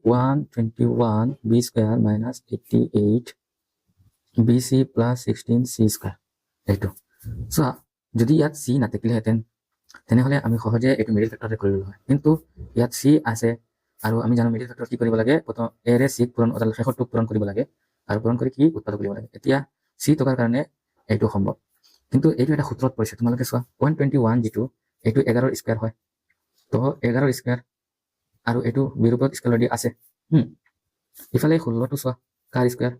121 b square minus 88 bc plus 16 c square এইটো চোৱা যদি ইয়াত c নাথাকিলেহেঁতেন তেনেহ'লে আমি সহজে এইটো মিডিল ফেক্টৰে কৰি ল'লো হয় কিন্তু ইয়াত c আছে আৰু আমি জানো মিডিল ফেক্টৰ কি কৰিব লাগে প্ৰথম a ৰে c পূৰণ শেষৰটো পূৰণ কৰিব লাগে আৰু পূৰণ কৰি কি উৎপাদক কৰিব লাগে এতিয়া c টকাৰ কাৰণে এইটো সম্ভৱ কিন্তু এইটো এটা সূত্ৰত পৰিছে তোমালোকে চোৱা 121 যিটো এইটো 11 স্কয়াৰ হয় তো 11 স্কয়াৰ আৰু এইটো বিৰূপক স্কেলাৰ দি আছে ইফালে 16টো চোৱা কাৰ স্কয়াৰ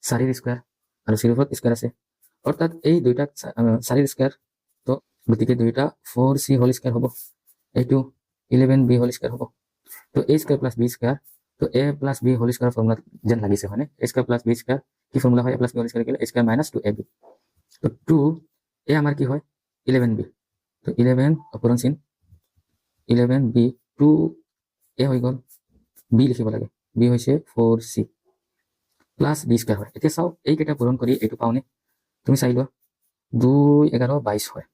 4 স্কয়াৰ আৰু বিৰূপক স্কয়াৰ আছে অৰ্থাৎ এই দুইটা 4 স্কয়াৰ তো গতিকে দুইটা 4c হোল স্কয়াৰ হ'ব এইটো 11b হোল স্কয়াৰ হ'ব তো a square plus b square তো a plus b whole square formula যেন লাগিছে হয়নে a square plus b square কি ফৰ্মুলা হয় a plus b whole square কি a স্কয়াৰ মাইনাছ 2ab তো 2 a আমাৰ কি হয় 11b তো 11 অপৰণ চিন 11b 2 a হৈ গ'ল b লিখিব লাগে b হৈছে 4c প্লাছ b স্কয়াৰ হয় এতিয়া চাও এই কেইটা পূৰণ কৰি এইটো পাওনে তুমি চাই লোৱা 2 11 22 হয়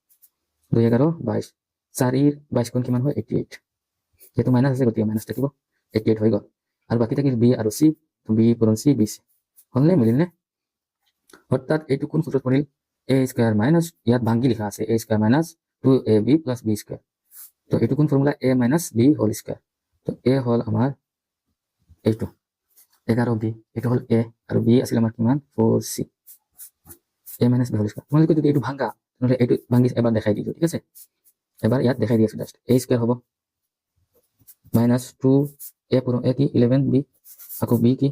2 11 22 4 22 কোণ কিমান হয় 88 যেহেতু মাইনাছ আছে গতিকে মাইনাছ থাকিব 88 হৈ গ'ল আৰু বাকী থাকিল b আৰু c তো b পূৰণ c bc হ'লনে মিলিলনে অৰ্থাৎ এইটো কোন সূত্ৰত পৰিল a স্কয়াৰ মাইনাছ ইয়াত ভাঙি লিখা আছে a square minus 2ab plus b square তো এইটো কোন formula a minus b whole square তো a হল আমাৰ এইটো 11b এইটো হল a আৰু b আছিল আমাৰ কিমান 4c a minus b whole square তোমালোকে যদি এইটো ভাঙা নহলে এইটো ভাঙি এবাৰ দেখাই দিছো ঠিক আছে এবাৰ ইয়াত দেখাই দিছো জাস্ট a স্কয়াৰ হ'ব মাইনাছ 2 a পূৰণ a কি 11b আকৌ b কি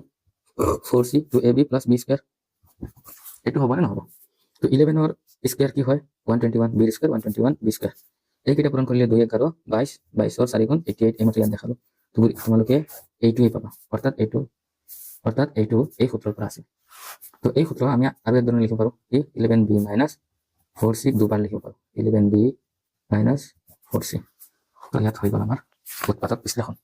4c 2ab plus b square এইটো হ'ব নে নহ'ব তো 11 ৰ স্কয়াৰ কি হয় 121 b স্কয়াৰ 121 b স্কয়াৰ এইকেইটা পূৰণ কৰিলে 2 11 22 22 ৰ 4 গুণ 88 এই মাত্ৰ ইয়াত দেখালো তোমালোকে এইটোৱে পাবা অৰ্থাৎ এইটো এই সূত্ৰৰ পৰা আছে তো এই সূত্ৰ আমি আৰু এক ধৰণে লিখিব পাৰো কি 11b মাইনাছ 4c দুবাৰ লিখিব পাৰো 11b মাইনাছ 4c তো ইয়াত হৈ গ'ল আমাৰ উৎপাদক বিশ্লেষণ